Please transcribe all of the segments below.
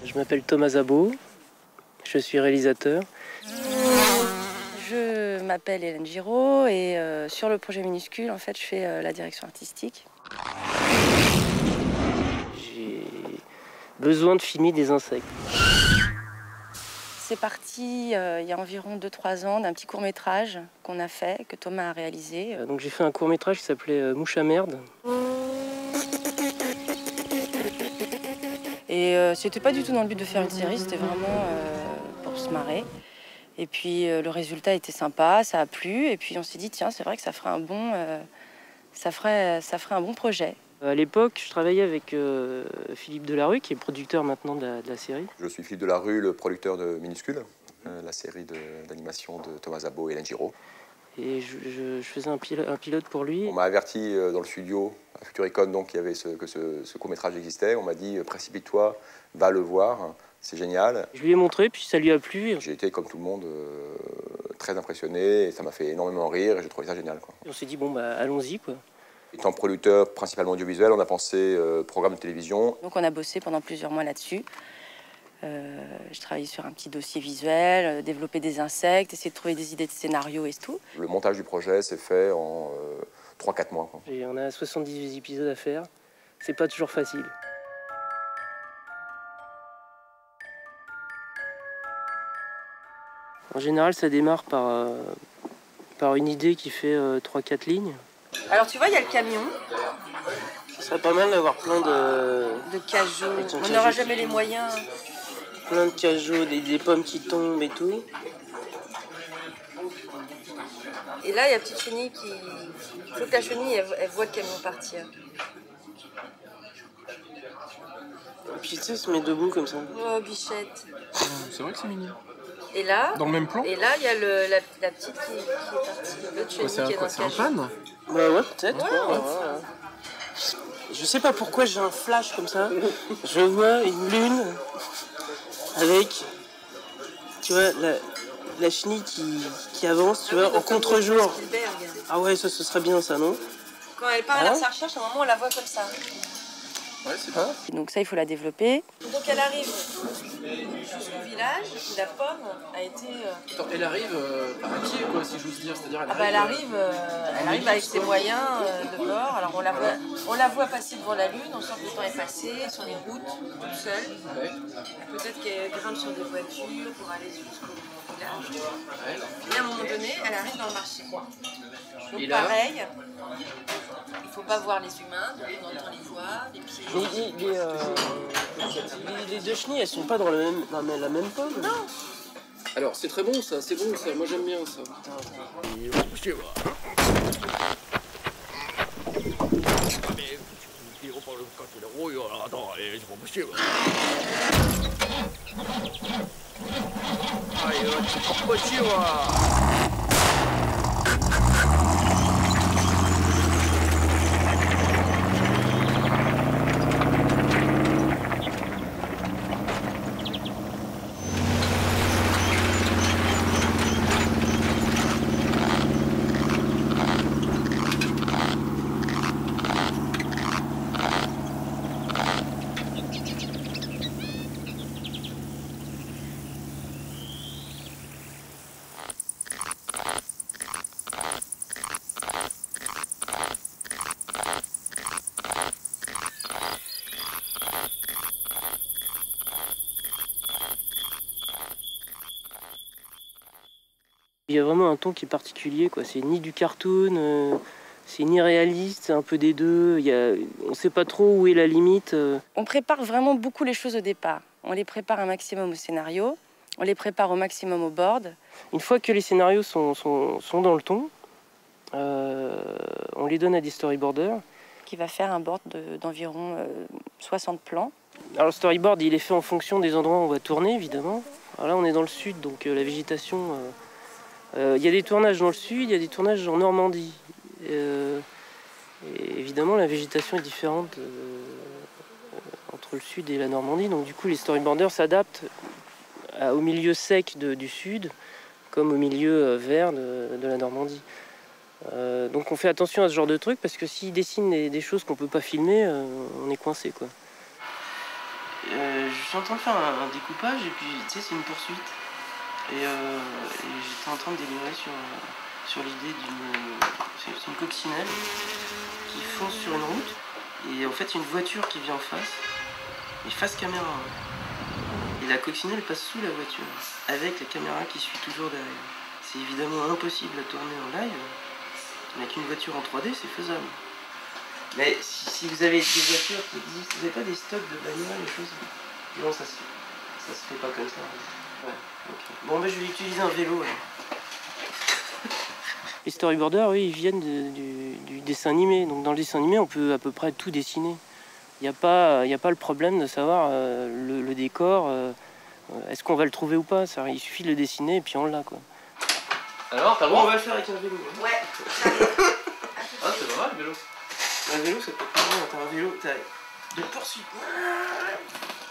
Je m'appelle Thomas Zabot, je suis réalisateur. Je m'appelle Hélène Giraud et sur le projet Minuscule, en fait, je fais la direction artistique. J'ai besoin de filmer des insectes. C'est parti il y a environ 2-3 ans d'un petit court-métrage qu'on a fait, que Thomas a réalisé. Donc j'ai fait un court-métrage qui s'appelait Mouche à merde. Et c'était pas du tout dans le but de faire une série, c'était vraiment pour se marrer. Et puis le résultat était sympa, ça a plu. Et puis on s'est dit, tiens, c'est vrai que ça ferait un bon, ça ferait un bon projet. À l'époque, je travaillais avec Philippe Delarue, qui est producteur maintenant de la série. Je suis Philippe Delarue, le producteur de Minuscule, la série d'animation de Thomas Zabot et Hélène Giraud. Et je faisais un pilote pour lui. On m'a averti dans le studio, à Futuricon, donc, que ce court-métrage existait. On m'a dit, précipite-toi, va le voir, c'est génial. Je lui ai montré, puis ça lui a plu. J'ai été, comme tout le monde, très impressionné, et ça m'a fait énormément rire, et j'ai trouvé ça génial, quoi. Et on s'est dit, bon, bah, allons-y, quoi. Étant producteur principalement audiovisuel, on a pensé programme de télévision. Donc on a bossé pendant plusieurs mois là-dessus. Je travaillais sur un petit dossier visuel, développer des insectes, essayer de trouver des idées de scénario et tout. Le montage du projet s'est fait en 3-4 mois, quoi. Et on a 78 épisodes à faire. C'est pas toujours facile. En général, ça démarre par une idée qui fait 3-4 lignes. Alors tu vois, il y a le camion. Ce serait pas mal d'avoir plein de cajots. On n'aura jamais les moyens. Plein de cajots, des pommes qui tombent et tout. Et là, il y a la petite chenille qui... Il faut que la chenille, elle voit le camion partir. Et puis tu sais, se met debout comme ça. Oh, bichette. C'est vrai que c'est mignon. Et là, dans le même plan. Et là, il y a la petite qui est partie. L'autre chenille qui est dans le C'est un cajot. panne. Bah ouais, peut-être. Ouais. Je sais pas pourquoi j'ai un flash comme ça. Je vois une lune avec, tu vois, la chenille qui avance, tu vois, en contre-jour. Ah ouais, ça, ce serait bien ça, non? Quand elle part à sa recherche, à un moment, on la voit comme ça. Ouais, c'est ça. Donc ça, il faut la développer. Donc elle arrive jusqu'au village, où la pomme a été... Attends, elle arrive par à pied, quoi, si j'ose dire. C'est-à-dire, elle arrive avec ses moyens de bord. Alors on la voit passer devant la lune, on sent que le temps est passé, sur les routes, toute seule. Ouais. Peut-être qu'elle grimpe sur des voitures pour aller jusqu'au village. Ouais. Et à un moment donné, elle arrive dans le marché. Donc Et là, pareil, il ne faut pas voir les humains, donc on entend les voix, les pieds. Les deux chenilles, elles sont pas dans la même pomme. Non. alors, c'est très bon, ça. C'est bon, ça. Moi, j'aime bien ça. Il y a vraiment un ton qui est particulier, quoi. C'est ni du cartoon, c'est ni réaliste, c'est un peu des deux. On sait pas trop où est la limite. On prépare vraiment beaucoup les choses au départ. On les prépare un maximum au scénario, on les prépare au maximum au board. Une fois que les scénarios sont dans le ton, on les donne à des storyboarders. Qui va faire un board d'environ 60 plans. Alors le storyboard, il est fait en fonction des endroits où on va tourner, évidemment. Alors là, on est dans le sud, donc la végétation... Il y a des tournages dans le sud, il y a des tournages en Normandie. Et évidemment, la végétation est différente entre le sud et la Normandie. Donc du coup, les storyboarders s'adaptent au milieu sec du sud, comme au milieu vert de la Normandie. Donc on fait attention à ce genre de trucs, parce que s'ils dessinent des choses qu'on peut pas filmer, on est coincé, quoi. suis en train de faire un découpage et puis tu sais c'est une poursuite. Et j'étais en train de délirer sur l'idée c'est une coccinelle qui fonce sur une route. Et en fait il y a une voiture qui vient en face, et face caméra. Et la coccinelle passe sous la voiture, avec la caméra qui suit toujours derrière. C'est évidemment impossible à tourner en live, mais avec une voiture en 3D c'est faisable. Mais si vous avez des voitures qui existent, vous n'avez pas des stocks de bagnoles, des choses? Non, ça se fait pas comme ça. Ouais, okay. Bon, je vais utiliser un vélo. Les storyboarders, oui, ils viennent du dessin animé. Donc dans le dessin animé, on peut à peu près tout dessiner. Il n'y a pas le problème de savoir le décor, est-ce qu'on va le trouver ou pas. Ça, il suffit de le dessiner et puis on l'a, quoi. Alors, t'as le Bon, droit? on va le faire avec un vélo. Hein. Ouais. Ah, c'est pas mal le vélo. Un vélo, ça peut être pas mal. T'as un vélo, t'as de poursuite.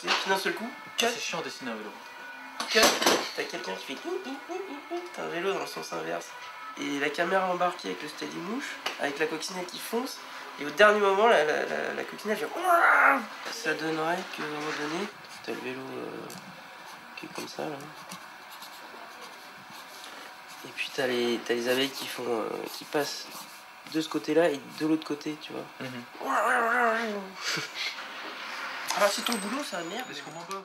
Tu sais, d'un seul coup, C'est chiant de dessiner un vélo. t'as quelqu'un qui fait t'as un vélo dans le sens inverse. Et la caméra embarquée avec le steady mouche, avec la coccinelle qui fonce, et au dernier moment, la coccinelle fait. Ça donnerait qu'à un moment donné, t'as le vélo qui est comme ça là. Et puis t'as les abeilles qui passent de ce côté-là et de l'autre côté, tu vois. Alors c'est ton boulot, ça, merde. Mais je comprends pas.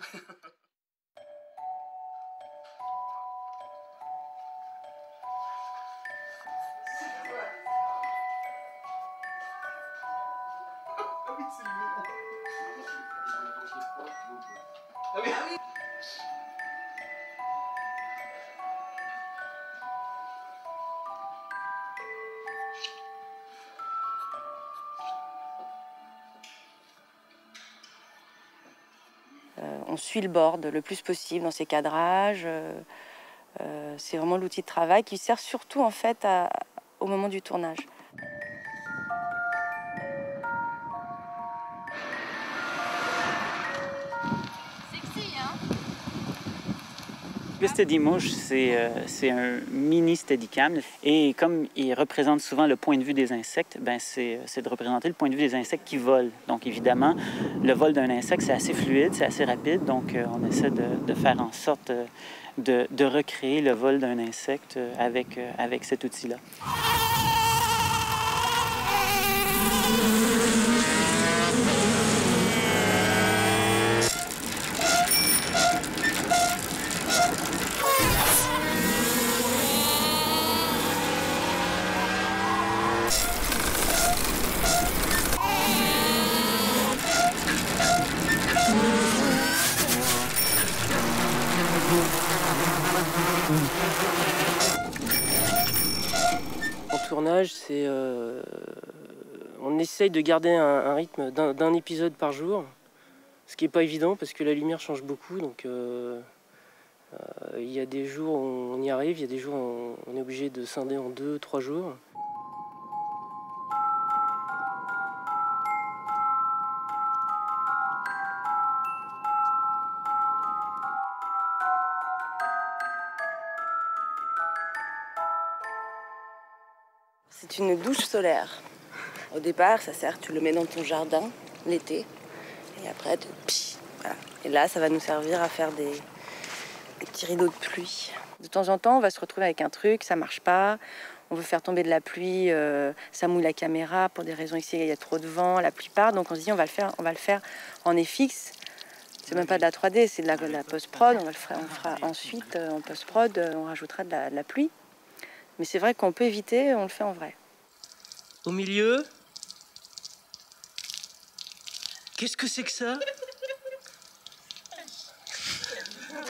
On suit le board le plus possible dans ses cadrages. C'est vraiment l'outil de travail qui sert surtout en fait au moment du tournage. Le Steadymouche, c'est un mini Steadicam. Et comme il représente souvent le point de vue des insectes, ben c'est de représenter le point de vue des insectes qui volent. Donc évidemment, le vol d'un insecte, c'est assez fluide, c'est assez rapide. Donc on essaie de faire en sorte de recréer le vol d'un insecte avec cet outil-là. En tournage, on essaye de garder un rythme d'un épisode par jour, ce qui n'est pas évident parce que la lumière change beaucoup. Donc il y a des jours où on y arrive, il y a des jours où on est obligé de scinder en 2-3 jours. C'est une douche solaire. Au départ, ça sert, tu le mets dans ton jardin l'été. Et après, voilà. Et là, ça va nous servir à faire des petits rideaux de pluie. De temps en temps, on va se retrouver avec un truc, ça marche pas. On veut faire tomber de la pluie, ça mouille la caméra pour des raisons ici, il y a trop de vent, la pluie part. Donc on se dit, on va le faire en FX. C'est même pas de la 3D, c'est de la post-prod. On fera ensuite, en post-prod, on rajoutera de la pluie. Mais c'est vrai qu'on peut éviter, on le fait en vrai. Au milieu, qu'est-ce que c'est que ça?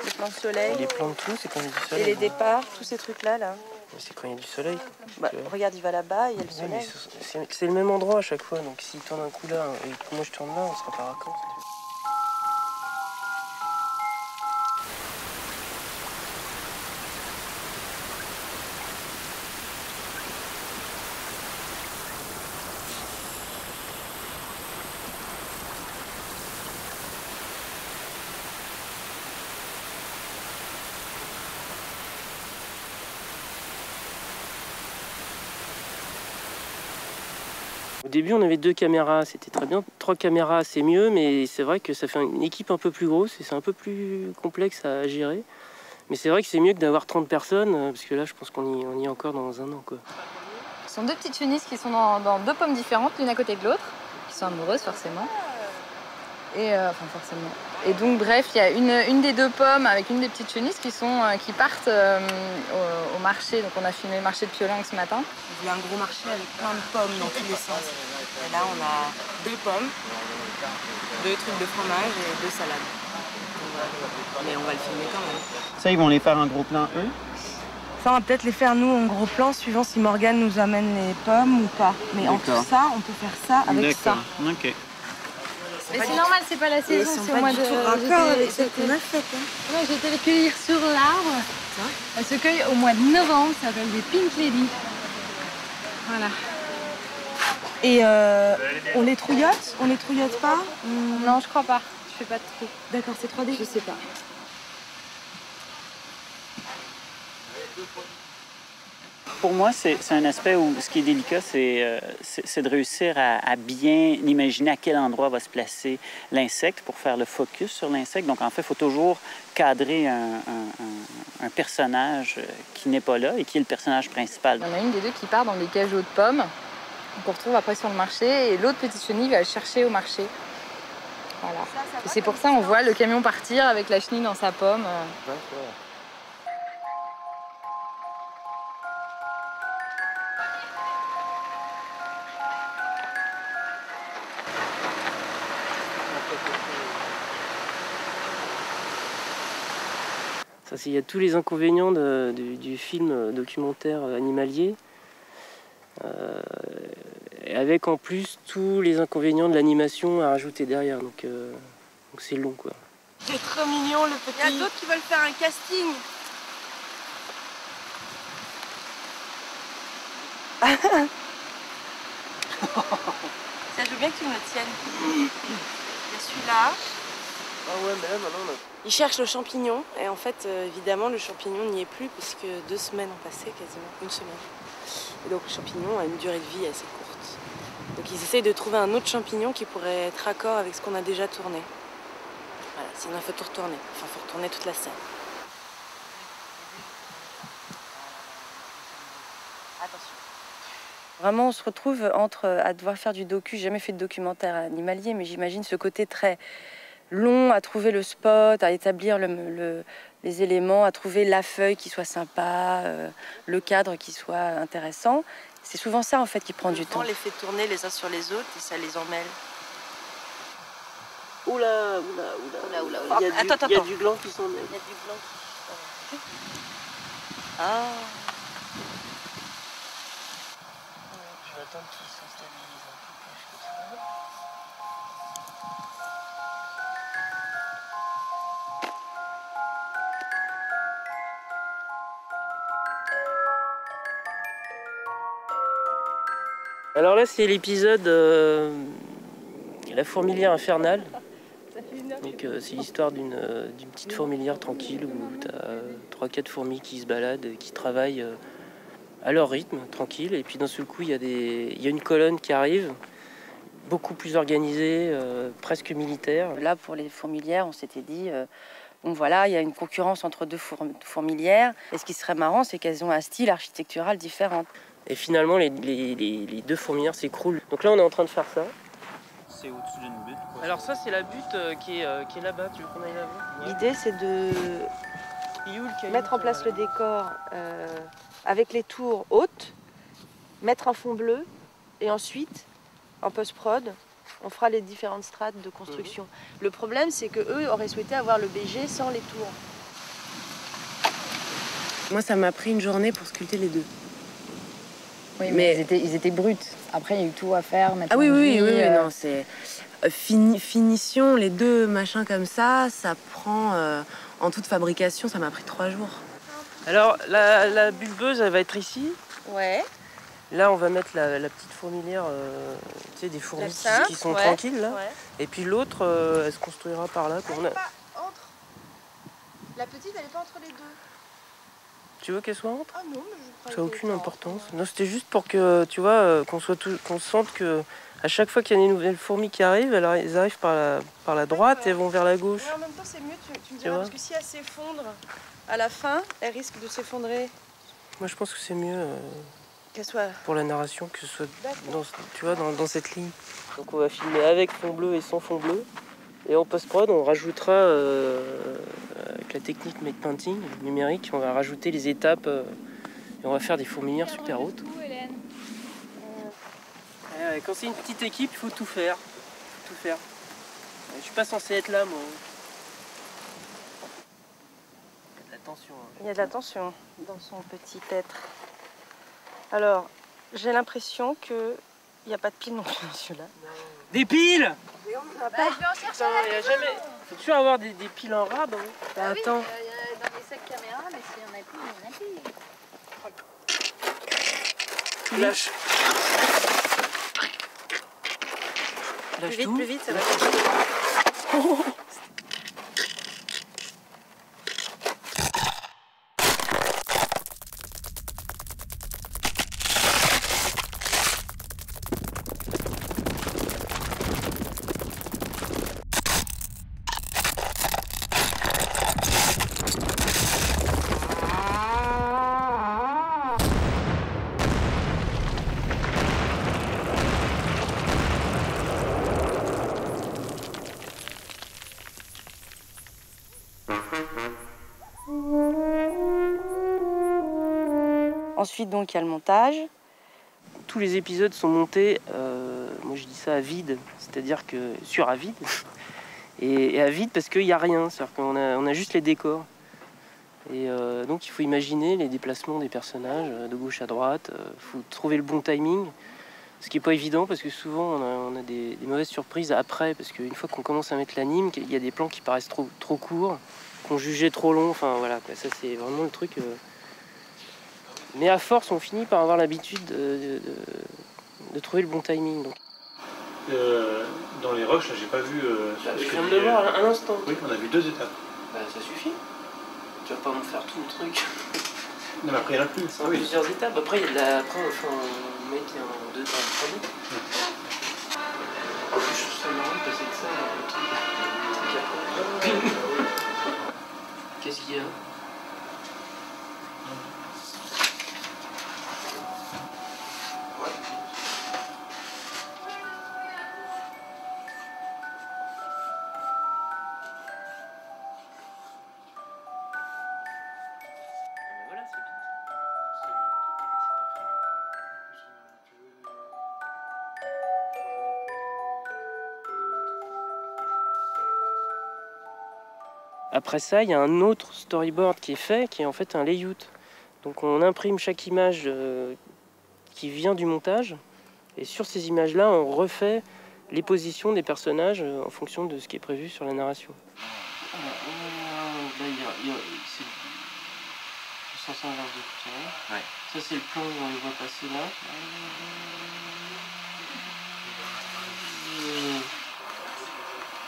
Les plans de soleil. Les plans de tout, c'est quand il y a du soleil. Et les départs, tous ces trucs-là, là. Mais c'est quand il y a du soleil. Bah, regarde, il va là-bas, il y a le Ouais, mais soleil. c'est le même endroit à chaque fois, donc s'il tourne un coup là et que moi je tourne là, on sera pas raccord. Au début, on avait 2 caméras, c'était très bien. 3 caméras, c'est mieux, mais c'est vrai que ça fait une équipe un peu plus grosse et c'est un peu plus complexe à gérer. Mais c'est vrai que c'est mieux que d'avoir 30 personnes, parce que là, je pense qu'on y est encore dans un an, quoi. Ce sont 2 petites chenilles qui sont dans 2 pommes différentes, l'une à côté de l'autre, qui sont amoureuses forcément. Et enfin forcément. Et donc bref, il y a une des 2 pommes avec une des petites chenilles qui partent au marché. Donc on a filmé le marché de Piolenc ce matin. On voulait un gros marché avec plein de pommes dans tous les sens. Et là, on a 2 pommes, 2 trucs de fromage et 2 salades. Mais on va le filmer quand même. Ça, ils vont les faire en gros plan, eux? Ça, on va peut-être les faire nous en gros plan, suivant si Morgane nous amène les pommes ou pas. Mais en tout ça, on peut faire ça avec ça. Ok. Mais c'est normal, c'est pas la saison, c'est au mois de... avec celle qu'on a faite. Ouais, j'ai été les cueillir sur l'arbre. Elles se cueillent au mois de novembre, ça s'appelle des Pink Lady. Voilà. Et on les trouillote? On les trouillote pas? Non, je crois pas. Je fais pas de trou. D'accord, c'est 3D? Je sais pas. Pour moi, c'est un aspect où ce qui est délicat, c'est de réussir à bien imaginer à quel endroit va se placer l'insecte pour faire le focus sur l'insecte. Donc, en fait, il faut toujours cadrer un personnage qui n'est pas là et qui est le personnage principal. Il y en a une des 2 qui part dans des cageots de pommes qu'on retrouve après sur le marché et l'autre petite chenille va le chercher au marché. Voilà. Et c'est pour ça on voit le camion partir avec la chenille dans sa pomme. Ça, il y a tous les inconvénients du film documentaire animalier. Et avec en plus tous les inconvénients de l'animation à rajouter derrière. Donc c'est long, quoi. C'est trop mignon le petit. Il y a d'autres qui veulent faire un casting. Ça, je veux bien que tu me le tiennes. Il y a celui-là. Ah ouais, mais là, maintenant, on a... Il cherche le champignon. Et en fait, évidemment, le champignon n'y est plus puisque 2 semaines ont passé, quasiment. 1 semaine. Et donc, le champignon a une durée de vie assez courte. Donc, ils essayent de trouver un autre champignon qui pourrait être raccord avec ce qu'on a déjà tourné. Voilà, sinon, il faut tout retourner. Enfin, il faut retourner toute la scène. Attention. Vraiment, on se retrouve à devoir faire du docu. J'ai jamais fait de documentaire animalier, mais j'imagine ce côté très long à trouver le spot, à établir les éléments, à trouver la feuille qui soit sympa, le cadre qui soit intéressant. C'est souvent ça, en fait, qui prend du temps. On les fait tourner les uns sur les autres et ça les emmêle. Oula. Il y a du gland qui s'en mêle. Il y a du blanc qui... Ah. Je vais attendre qu'il se stabilise un peu plus comme ça. Alors là, c'est l'épisode La fourmilière infernale. Donc c'est l'histoire d'une petite fourmilière tranquille où tu as 3-4 fourmis qui se baladent, qui travaillent à leur rythme, tranquille. Et puis d'un seul coup, il y a une colonne qui arrive, beaucoup plus organisée, presque militaire. Là, pour les fourmilières, on s'était dit... Bon voilà, il y a une concurrence entre 2 fourmilières. Et ce qui serait marrant, c'est qu'elles ont un style architectural différent. Et finalement, les 2 fourmilières s'écroulent. Donc là, on est en train de faire ça. C'est au-dessus d'une butte, quoi. Alors ça, c'est la butte qui est là-bas. Tu veux qu'on aille là-bas? L'idée, c'est de mettre en place le décor avec les tours hautes, mettre un fond bleu, et ensuite, en post-prod, on fera les différentes strates de construction. Le problème, c'est qu'eux auraient souhaité avoir le BG sans les tours. Moi, ça m'a pris une journée pour sculpter les 2. Oui, mais ils étaient bruts. Après, il y a eu tout à faire. Ah oui, non, c'est... finition, les 2 machins comme ça prend... en toute fabrication, ça m'a pris 3 jours. Alors, la bulbeuse, elle va être ici. Ouais. Là, on va mettre la petite fourmilière, tu sais, des fourmis qui sont tranquilles, là. Ouais. Et puis l'autre, elle se construira par là. Elle n'est pas entre. La petite, elle n'est pas entre les 2. Tu veux qu'elle soit entre? Ah non, mais je Ça n'a aucune importance. Non, c'était juste pour que, tu vois, qu'on sente que à chaque fois qu'il y a une nouvelle fourmi qui arrive, elles arrivent par la droite et elles vont vers la gauche. Ouais, en même temps, c'est mieux, tu me Tu diras, vois parce que si elle s'effondre à la fin, elle risque de s'effondrer. Moi, je pense que c'est mieux Qu'elle soit... pour la narration que ce soit D'accord. tu vois, dans cette ligne. Donc on va filmer avec fond bleu et sans fond bleu. Et en post-prod, on rajoutera, avec la technique make painting numérique, on va rajouter les étapes et on va faire des fourmilières super hautes. Quand c'est une petite équipe, il faut tout faire. Tout faire. Je suis pas censé être là, moi. Il y a de la tension. Hein. Il y a de la tension dans son petit être. Alors, j'ai l'impression qu'il n'y a pas de pile non plus dans celui-là. Des piles! Je vais en chercher Il y a jamais... faut toujours avoir des piles en rab. Hein. Ah oui, attends. il y a dans les sacs caméra, mais s'il y en a plus, il y en a plus. Tu lâches. Lâche tout. Plus vite, ça va. Ensuite, donc, il y a le montage. Tous les épisodes sont montés, moi je dis ça à vide, c'est-à-dire que sur à vide, et à vide parce qu'il n'y a rien, c'est-à-dire qu'on a juste les décors. Et donc il faut imaginer les déplacements des personnages de gauche à droite, il faut trouver le bon timing, ce qui n'est pas évident parce que souvent on a des mauvaises surprises après, parce qu'une fois qu'on commence à mettre l'anime, il y a des plans qui paraissent trop courts, qu'on jugeait trop longs, enfin voilà, quoi, ça c'est vraiment le truc... Mais à force, on finit par avoir l'habitude de trouver le bon timing. Donc. Dans les roches, j'ai pas vu. Je viens de le voir un instant. Oui, on a vu 2 étapes. Bah, ça suffit. Tu vas pas me faire tout le truc. Non, mais après, il y en a plus. C'est en plusieurs étapes. Après, il y a de la... Après, on met en 2 temps, 3 minutes. Je trouve ça marrant de passer de ça dans le truc. Qu'est-ce qu'il y a? Après ça, il y a un autre storyboard qui est fait, qui est en fait un layout. Donc on imprime chaque image qui vient du montage, et sur ces images-là, on refait les positions des personnages en fonction de ce qui est prévu sur la narration. Là, c'est 150 de ouais. Ça, c'est le plan où on les voit passer là.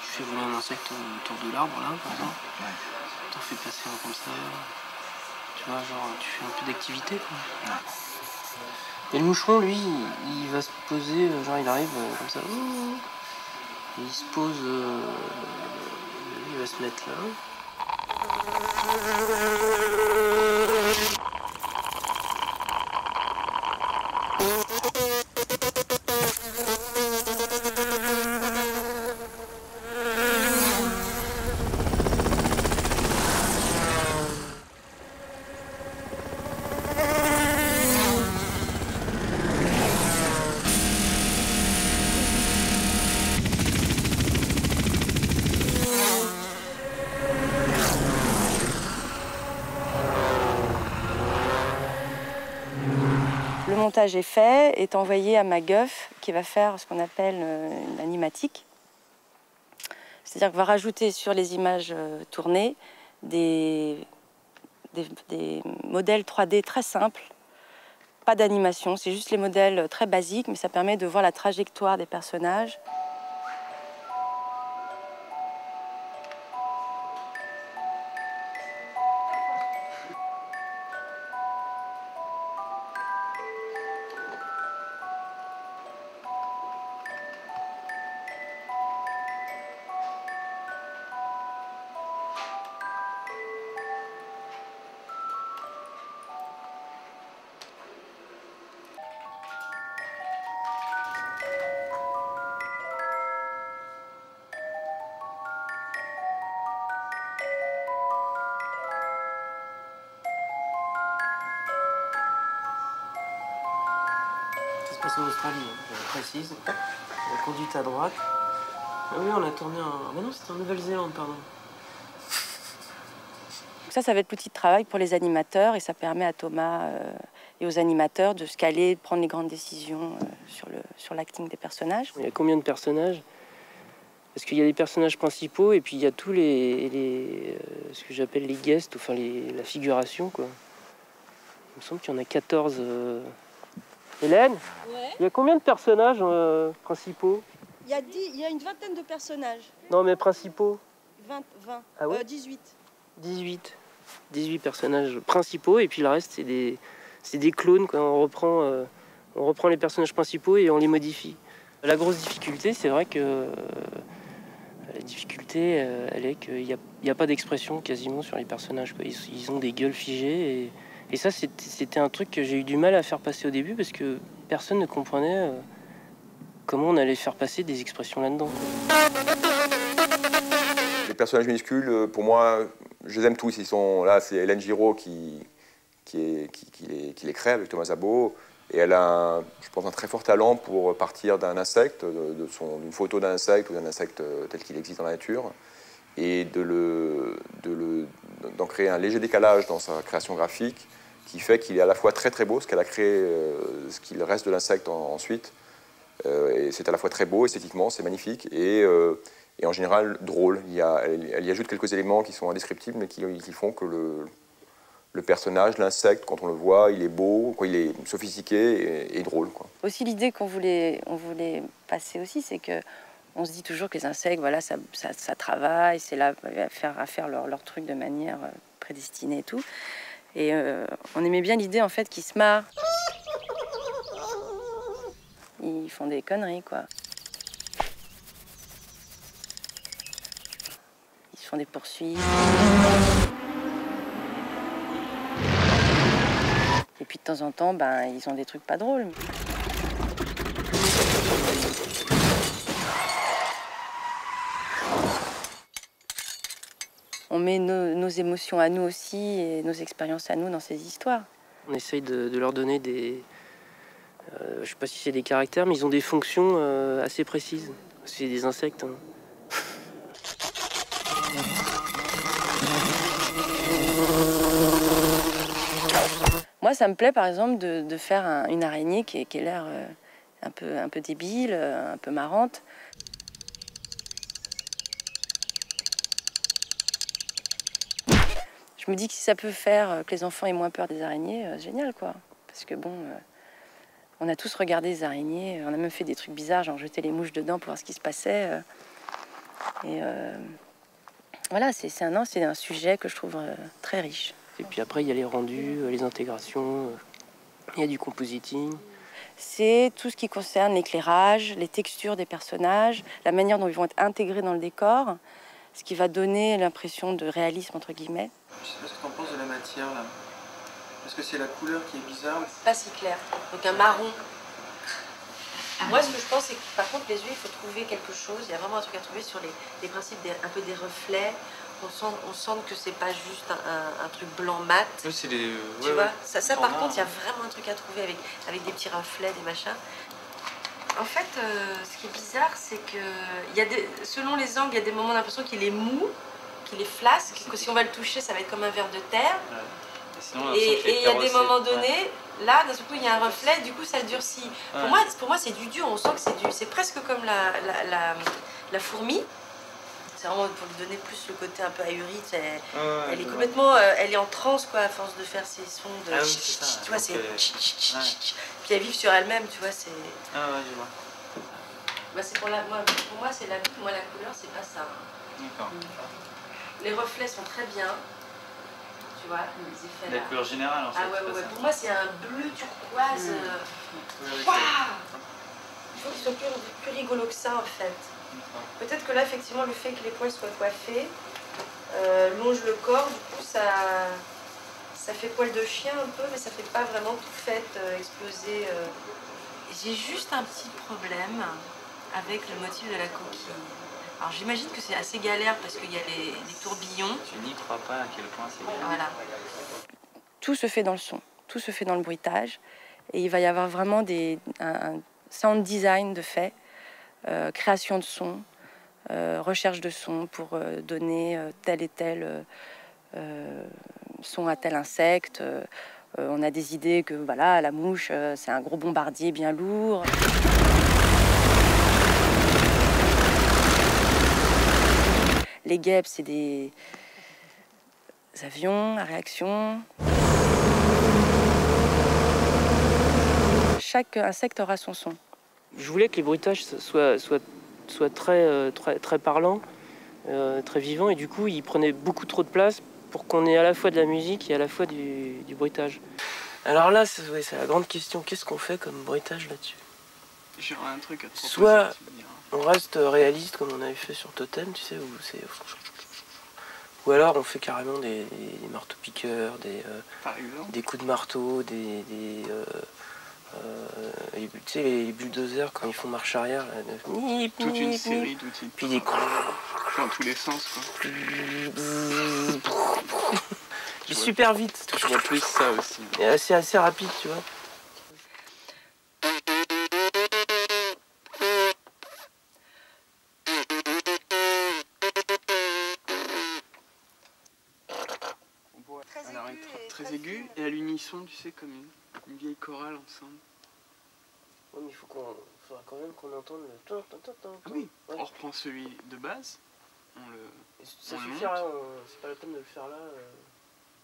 Tu fais voler un insecte autour de l'arbre là, par exemple. Ouais. T'en fais passer un comme ça. Tu vois, genre, tu fais un peu d'activité quoi. Ouais. Et le moucheron, lui, il va se poser, genre il arrive comme ça. Et il se pose, il va se mettre là. Le montage est fait, est envoyé à ma gueuf qui va faire ce qu'on appelle une animatique. C'est-à-dire qu'elle va rajouter sur les images tournées des modèles 3D très simples. Pas d'animation, c'est juste les modèles très basiques, mais ça permet de voir la trajectoire des personnages. passe en Australie, hein, je précise. On a conduite à droite. Ah oui, on a tourné en... Ah mais non, c'était en Nouvelle-Zélande, pardon. Ça va être l'outil de travail pour les animateurs et ça permet à Thomas et aux animateurs de se caler, de prendre les grandes décisions sur l'acting des personnages. Il y a combien de personnages? Parce qu'il y a les personnages principaux et puis il y a tous ce que j'appelle les guests, enfin la figuration, quoi. Il me semble qu'il y en a 14. Hélène, Ouais. il y a combien de personnages principaux? Il y a une vingtaine de personnages. Non, mais principaux. 20. Ah ouais 18. 18 personnages principaux et puis le reste, c'est des clones, quoi. On reprend les personnages principaux et on les modifie. La grosse difficulté, c'est vrai que... La difficulté, elle est qu'il n'y a pas d'expression quasiment sur les personnages, quoi. Ils ont des gueules figées et ça, c'était un truc que j'ai eu du mal à faire passer au début parce que personne ne comprenait comment on allait faire passer des expressions là-dedans. Les personnages minuscules, pour moi, je les aime tous. Ils sont là, c'est Hélène Giraud qui les crée avec Thomas Zabot. Et elle a, je pense, un très fort talent pour partir d'un insecte, d'une photo d'un insecte ou d'un insecte tel qu'il existe dans la nature, et d'en créer un léger décalage dans sa création graphique qui fait qu'il est à la fois très très beau, ce qu'elle a créé, ce qu'il reste de l'insecte ensuite. Et c'est à la fois très beau esthétiquement, c'est magnifique, et en général drôle. Elle y ajoute quelques éléments qui sont indescriptibles, mais qui font que le personnage, l'insecte, quand on le voit, il est beau, quoi, il est sophistiqué et drôle, quoi. Aussi, l'idée qu'on voulait passer aussi, c'est que on se dit toujours que les insectes, voilà, ça travaille, c'est là à faire leur truc de manière prédestinée et tout. Et on aimait bien l'idée, en fait, qu'ils se marrent. Ils font des conneries, quoi. Ils se font des poursuites. Et puis de temps en temps, ben, ils ont des trucs pas drôles. On met nos émotions à nous aussi et nos expériences à nous dans ces histoires. On essaye de leur donner des... je ne sais pas si c'est des caractères, mais ils ont des fonctions assez précises. C'est des insectes, hein. Moi, ça me plaît, par exemple, de faire une araignée qui a l'air un peu débile, un peu marrante. Je me dis que si ça peut faire que les enfants aient moins peur des araignées, génial, quoi. Parce que bon, on a tous regardé les araignées, on a même fait des trucs bizarres, genre jeter les mouches dedans pour voir ce qui se passait. Voilà, c'est un sujet que je trouve très riche. Et puis après, il y a les rendus, les intégrations, il y a du compositing. C'est tout ce qui concerne l'éclairage, les textures des personnages, la manière dont ils vont être intégrés dans le décor, ce qui va donner l'impression de réalisme, entre guillemets. Je sais pas ce que tu en penses de la matière, là. Est-ce que c'est la couleur qui est bizarre? Pas si clair, donc un marron. Moi, ce que je pense, c'est que par contre, les yeux, il faut trouver quelque chose. Il y a vraiment un truc à trouver sur les principes, un peu des reflets. On sent que c'est pas juste un truc blanc mat. Oui, c'est les... Tu vois, ça par contre, il y a vraiment un truc à trouver avec des petits reflets, des machins. En fait, ce qui est bizarre, c'est que selon les angles, il y a des moments d'impression qu'il est mou, qu'il est flasque, que si on va le toucher, ça va être comme un verre de terre. Ouais. Et il y a des moments donnés, là, d'un coup, il y a un reflet, du coup, ça le durcit. Ouais. Pour moi, c'est du dur. On sent que c'est presque comme la fourmi. C'est vraiment pour lui donner plus le côté un peu ahuri. Elle est complètement, elle est en transe, quoi, à force de faire ces sons de. Ah oui, c'est ça. Tu vois, c'est. Puis elle vit sur elle-même, tu vois, c'est. Ah ouais, je vois. Bah, pour moi, c'est la couleur, c'est pas ça. D'accord. Les reflets sont très bien. Tu vois, les effets La là. couleur générale, en fait. Ah ouais. Pour moi, c'est un bleu turquoise. Waouh! Il faut qu'ils soient plus rigolos que ça, en fait. Peut-être que là, effectivement, le fait que les poils soient coiffés longe le corps. Du coup, ça fait poil de chien un peu, mais ça fait pas vraiment tout fait exploser. J'ai juste un petit problème avec le motif de la coquille. Alors j'imagine que c'est assez galère parce qu'il y a les tourbillons. Tu n'y crois pas à quel point c'est bien. Voilà. Tout se fait dans le son, tout se fait dans le bruitage. Et il va y avoir vraiment un sound design de fait, création de son, recherche de son pour donner tel et tel son à tel insecte. On a des idées que voilà, la mouche, c'est un gros bombardier bien lourd. Les guêpes, c'est des avions à réaction. Chaque insecte aura son son. Je voulais que les bruitages soient très parlants, très vivants, et du coup, ils prenaient beaucoup trop de place pour qu'on ait à la fois de la musique et à la fois du bruitage. Alors là, c'est la grande question. Qu'est-ce qu'on fait comme bruitage là-dessus? J'aurais un truc à te proposer. Soit on reste réaliste comme on avait fait sur Totem, tu sais, où c'est... Ou alors on fait carrément des marteaux-piqueurs, des coups de marteau, tu sais, les bulldozers quand ils font marche arrière. Là, toute une série d'outils. Puis des... Dans tous les sens, quoi. Super vite. Je vois plus ça aussi. Et assez rapide, tu vois. Alors, très aigu et à l'unisson, tu sais, comme une vieille chorale ensemble. Ouais, mais il faudra quand même qu'on entende le... Ah oui, ouais. On reprend celui de base, Ça suffira, c'est pas la peine de le faire là.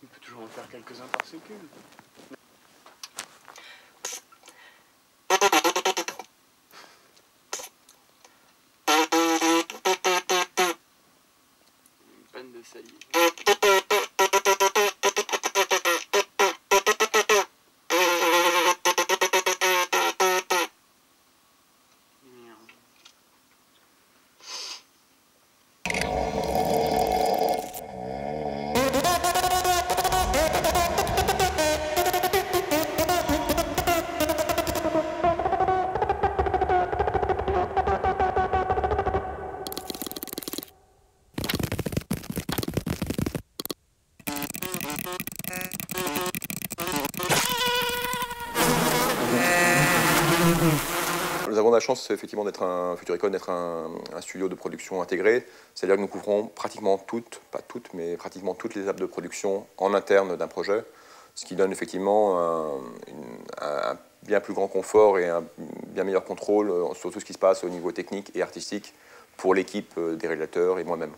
On peut toujours en faire quelques-uns par sécule. Une panne de salive. Nous avons la chance effectivement d'être Futuricon, d'être un studio de production intégré. C'est-à-dire que nous couvrons pratiquement toutes, pas toutes, mais pratiquement toutes les étapes de production en interne d'un projet, ce qui donne effectivement un bien plus grand confort et un bien meilleur contrôle sur tout ce qui se passe au niveau technique et artistique pour l'équipe des réalisateurs et moi-même.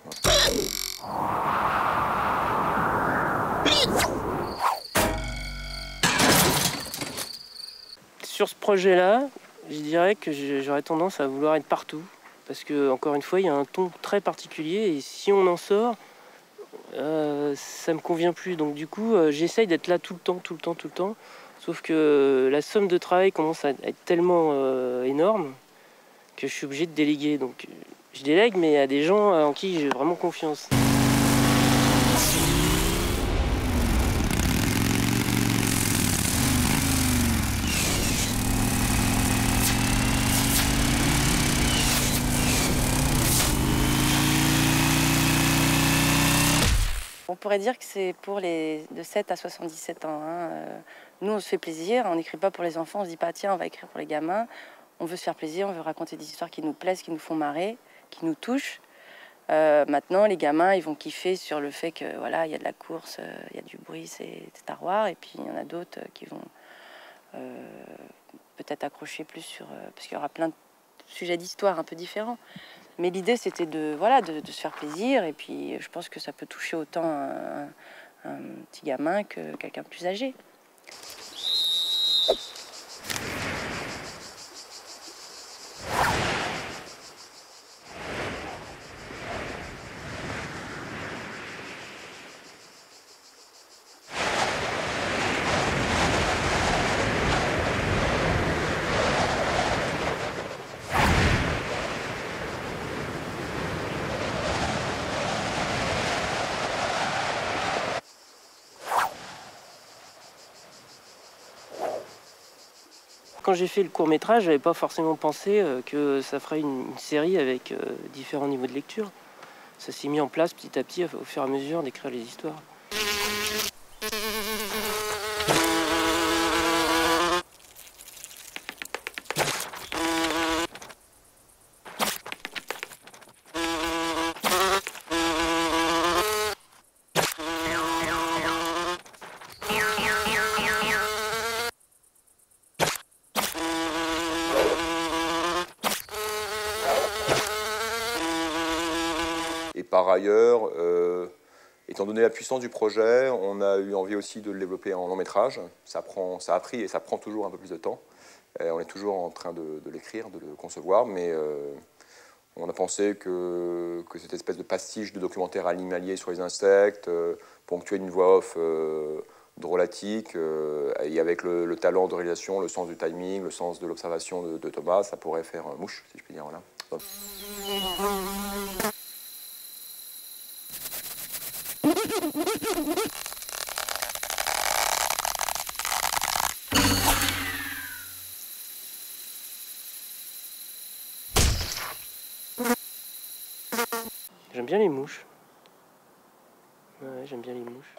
Sur ce projet-là, je dirais que j'aurais tendance à vouloir être partout. Parce que, encore une fois, il y a un ton très particulier et si on en sort, ça me convient plus. Donc du coup, j'essaye d'être là tout le temps. Sauf que la somme de travail commence à être tellement énorme que je suis obligé de déléguer. Donc je délègue, mais à des gens en qui j'ai vraiment confiance. On pourrait dire que c'est pour les de 7 à 77 ans. Nous, on se fait plaisir, on n'écrit pas pour les enfants, on se dit pas tiens, on va écrire pour les gamins. On veut se faire plaisir, on veut raconter des histoires qui nous plaisent, qui nous font marrer, qui nous touchent. Maintenant, les gamins, ils vont kiffer sur le fait que voilà, il y a de la course, il y a du bruit, c'est Star Wars. Et puis il y en a d'autres qui vont peut-être accrocher plus sur parce qu'il y aura plein de sujets d'histoire un peu différents. Mais l'idée, c'était de se faire plaisir. Et puis, je pense que ça peut toucher autant un petit gamin que quelqu'un de plus âgé. Quand j'ai fait le court-métrage, j'avais pas forcément pensé que ça ferait une série avec différents niveaux de lecture. Ça s'est mis en place petit à petit au fur et à mesure d'écrire les histoires. par ailleurs, étant donné la puissance du projet, on a eu envie aussi de le développer en long métrage. Ça a pris et ça prend toujours un peu plus de temps. On est toujours en train de l'écrire, de le concevoir, mais on a pensé que cette espèce de pastiche de documentaire animalier sur les insectes, ponctué d'une voix off drôlatique, et avec le talent de réalisation, le sens du timing, le sens de l'observation de Thomas, ça pourrait faire mouche, si je puis dire. Voilà. J'aime bien les mouches. Ouais, j'aime bien les mouches.